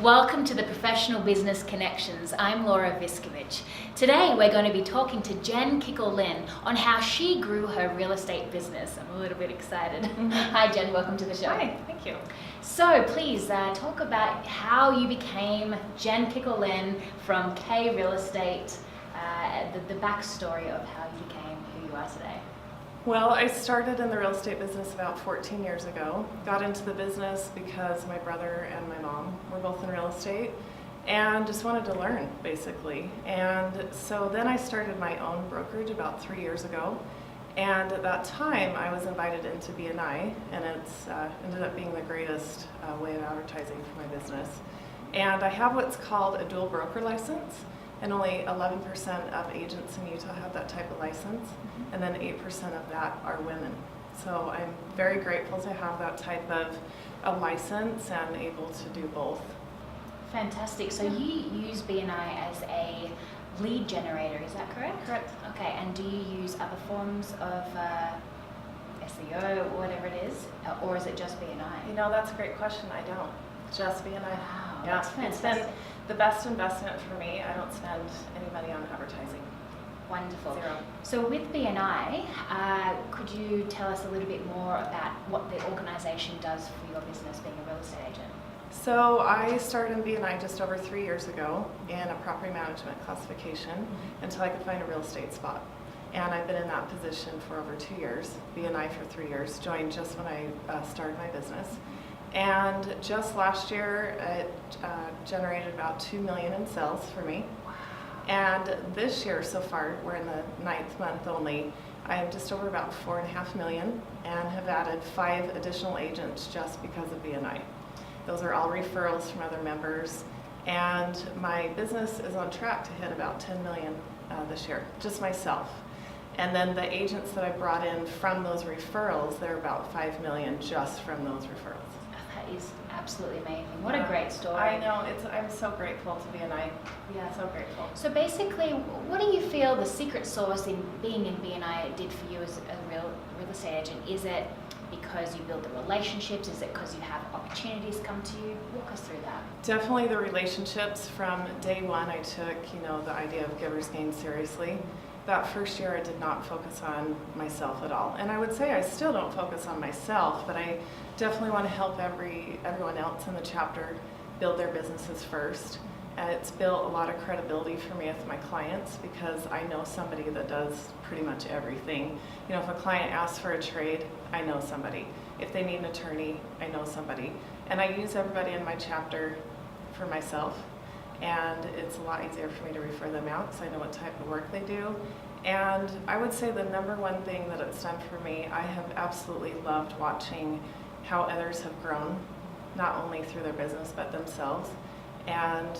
Welcome to the Professional Business Connections. I'm Laura Viskovich. Today we're going to be talking to Jenn Kikel Lynn on how she grew her real estate business. I'm a little bit excited. Hi Jen, welcome to the show. Hi, thank you. So please talk about how you became Jenn Kikel Lynn from K Real Estate, the backstory of how you became who you are today. Well, I started in the real estate business about 14 years ago. Got into the business because my brother and my mom were both in real estate and just wanted to learn, basically. And so then I started my own brokerage about 3 years ago. And at that time, I was invited into BNI, and it's ended up being the greatest way of advertising for my business. And I have what's called a dual broker license. And only 11% of agents in Utah have that type of license, and then 8% of that are women. So I'm very grateful to have that type of a license and able to do both. Fantastic. So you use BNI as a lead generator, is that correct? Correct. Okay, and do you use other forms of SEO or whatever it is, or is it just BNI? You know, that's a great question. I don't. Just BNI. Wow, Yeah, that's fantastic. it's been the best investment for me. I don't spend any money on advertising. Wonderful. Zero. So with BNI, could you tell us a little bit more about what the organization does for your business being a real estate agent? So I started in BNI just over 3 years ago in a property management classification until I could find a real estate spot. And I've been in that position for over 2 years, BNI for 3 years, joined just when I started my business. And just last year, it generated about $2 million in sales for me. And this year, so far, we're in the 9th month only, I am just over about $4.5 million and have added 5 additional agents just because of BNI. Those are all referrals from other members. And my business is on track to hit about $10 million this year, just myself. And then the agents that I brought in from those referrals, they're about $5 million just from those referrals. That is absolutely amazing. What a great story. I know. I'm so grateful to BNI. Yeah, so grateful. So basically, what do you feel the secret sauce in being in BNI did for you as a real estate agent? Is it because you build the relationships? Is it because you have opportunities come to you? Walk us through that. Definitely the relationships. From day one, I took the idea of Giver's Gain seriously. That first year, I did not focus on myself at all. And I would say I still don't focus on myself, but I definitely want to help everyone else in the chapter build their businesses first. And it's built a lot of credibility for me with my clients because I know somebody that does pretty much everything. If a client asks for a trade, I know somebody. If they need an attorney, I know somebody. And I use everybody in my chapter for myself. And it's a lot easier for me to refer them out because I know what type of work they do. And I would say the number one thing that it's done for me, I have absolutely loved watching how others have grown, not only through their business, but themselves. And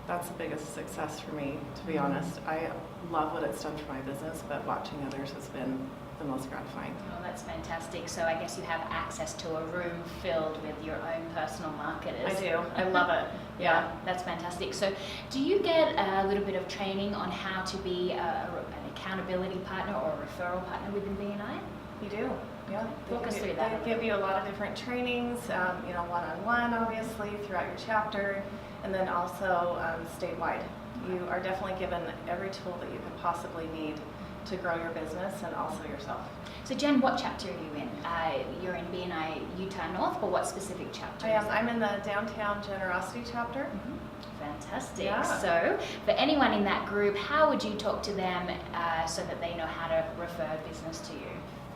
that's the biggest success for me, to be honest. I love what it's done for my business, but watching others has been the most gratifying. Oh, that's fantastic. So I guess you have access to a room filled with your own personal marketers. I do. I love it. Yeah, that's fantastic. So do you get a little bit of training on how to be an accountability partner or a referral partner within BNI? You do. Yeah. Walk us through that. They give you a lot of different trainings, one-on-one, obviously, throughout your chapter, and then also statewide. You are definitely given every tool that you could possibly need to grow your business and also yourself. So Jen, what chapter are you in? You're in BNI Utah North, but what specific chapter? I am. I'm in the Downtown Generosity chapter. Fantastic. Yeah. So for anyone in that group, how would you talk to them so that they know how to refer business to you?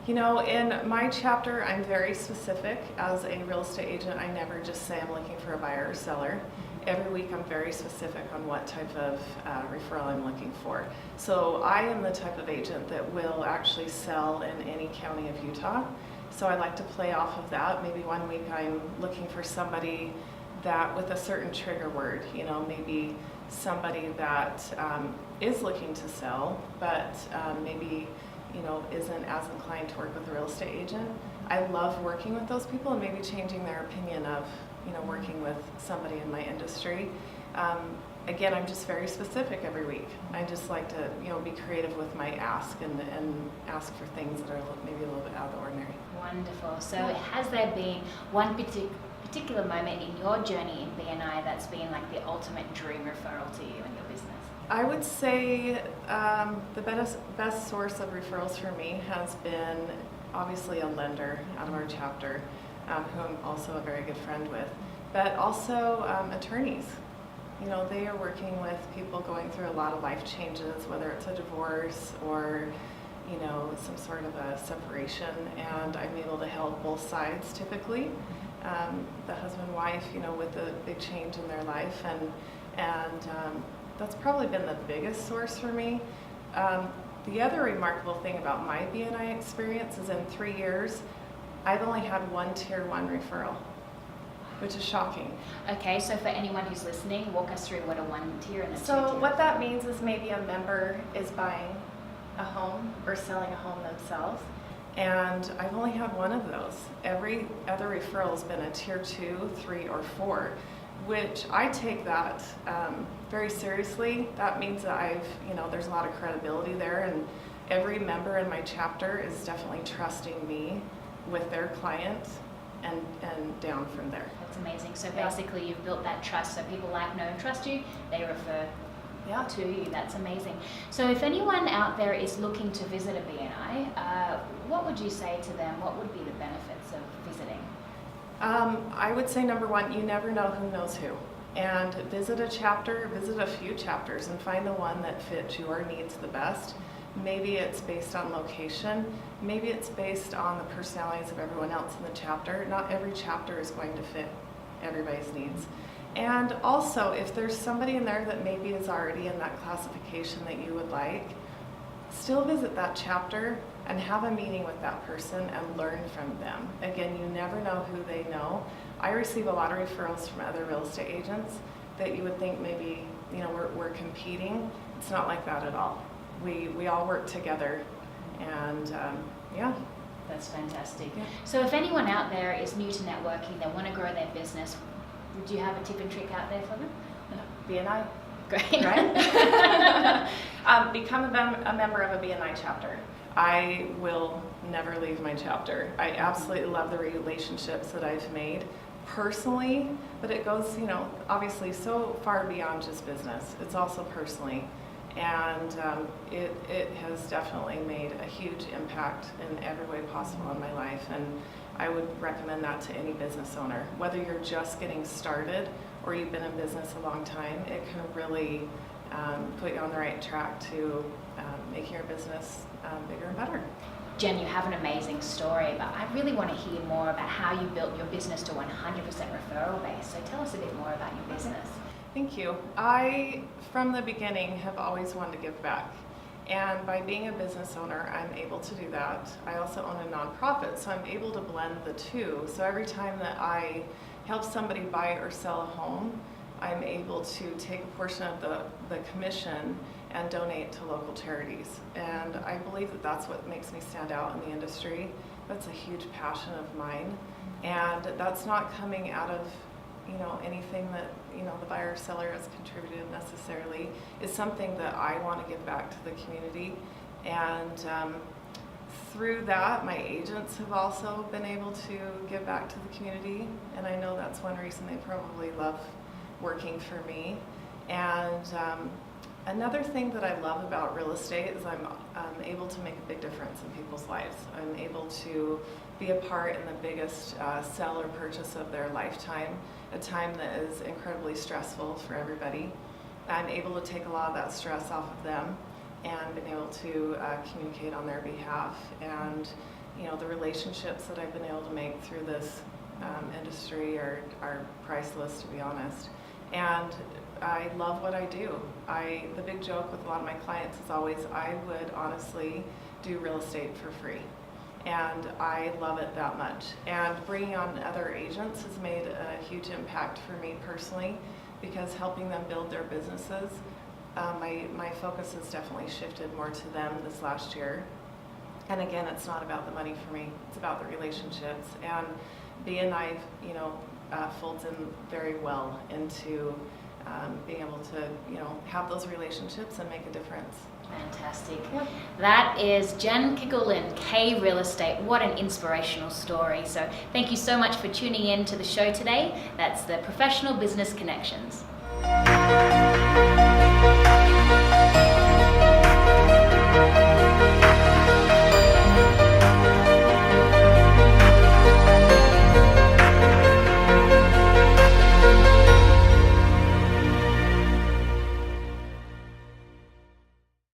In my chapter, I'm very specific. As a real estate agent, I never just say I'm looking for a buyer or seller. Every week, I'm very specific on what type of referral I'm looking for. So I am the type of agent that will actually sell in any county of Utah. So I like to play off of that. Maybe one week I'm looking for somebody that with a certain trigger word, maybe somebody that is looking to sell, but maybe isn't as inclined to work with a real estate agent. I love working with those people and maybe changing their opinion of working with somebody in my industry. Again, I'm just very specific every week. I just like to be creative with my ask and ask for things that are maybe a little bit out of the ordinary. Wonderful. So has there been one particular particular moment in your journey in BNI that's been like the ultimate dream referral to you and your business? I would say the best source of referrals for me has been obviously a lender out of our chapter, who I'm also a very good friend with, but also attorneys. You know, they are working with people going through a lot of life changes, whether it's a divorce or, you know, some sort of a separation, and I'm able to help both sides typically. The husband, wife, you know, with the big change in their life, and that's probably been the biggest source for me. The other remarkable thing about my BNI experience is in 3 years, I've only had one Tier 1 referral, which is shocking. Okay, so for anyone who's listening, walk us through what a 1 tier and a 2 So tier. what that means is maybe a member is buying a home or selling a home themselves. And I've only had one of those. Every other referral has been a Tier 2, 3, or 4, which I take that very seriously. That means that there's a lot of credibility there, and every member in my chapter is definitely trusting me with their client and down from there. That's amazing. So Yeah. basically you've built that trust, so people like, know, and trust you, they refer Yeah. to you. That's amazing. So if anyone out there is looking to visit a BNI, what would you say to them? What would be the benefits of visiting? I would say number one, you never know who knows who. And visit a chapter, visit a few chapters and find the one that fits your needs the best. Maybe it's based on location. Maybe it's based on the personalities of everyone else in the chapter. Not every chapter is going to fit everybody's needs. And also, if there's somebody in there that maybe is already in that classification that you would like, still visit that chapter and have a meeting with that person and learn from them. Again, you never know who they know. I receive a lot of referrals from other real estate agents that you would think maybe, we're competing. It's not like that at all. We all work together, and yeah. That's fantastic. Yeah. So if anyone out there is new to networking, they want to grow their business, would you have a tip and trick out there for them? BNI, Great. right? Become a member of a BNI chapter. I will never leave my chapter. I absolutely love the relationships that I've made personally, but it goes, obviously so far beyond just business. It's also personally. And it has definitely made a huge impact in every way possible in my life. And I would recommend that to any business owner. Whether you're just getting started or you've been in business a long time, it can really put you on the right track to making your business bigger and better. Jen, you have an amazing story, but I really want to hear more about how you built your business to 100% referral base. So tell us a bit more about your business. Thank you. I, from the beginning, have always wanted to give back. And by being a business owner, I'm able to do that. I also own a nonprofit, so I'm able to blend the two. So every time that I help somebody buy or sell a home, I'm able to take a portion of the commission and donate to local charities. And I believe that that's what makes me stand out in the industry. That's a huge passion of mine. And that's not coming out of anything that, the buyer or seller has contributed necessarily. Is something that I want to give back to the community. And through that, my agents have also been able to give back to the community. And I know that's one reason they probably love working for me. And another thing that I love about real estate is I'm able to make a big difference in people's lives. I'm able to be a part in the biggest sell or purchase of their lifetime, a time that is incredibly stressful for everybody. I'm able to take a lot of that stress off of them and been able to communicate on their behalf. And the relationships that I've been able to make through this industry are priceless, to be honest. And I love what I do. The big joke with a lot of my clients is always, I would honestly do real estate for free. And I love it that much. And bringing on other agents has made a huge impact for me personally, because helping them build their businesses, my focus has definitely shifted more to them this last year. And again, it's not about the money for me, it's about the relationships. And BNI, folds in very well into being able to, have those relationships and make a difference. Fantastic. fantastic. Yep. That is Jenn Kikel Lynn, K Real Estate. What an inspirational story. So thank you so much for tuning in to the show today. That's the Professional Business Connections.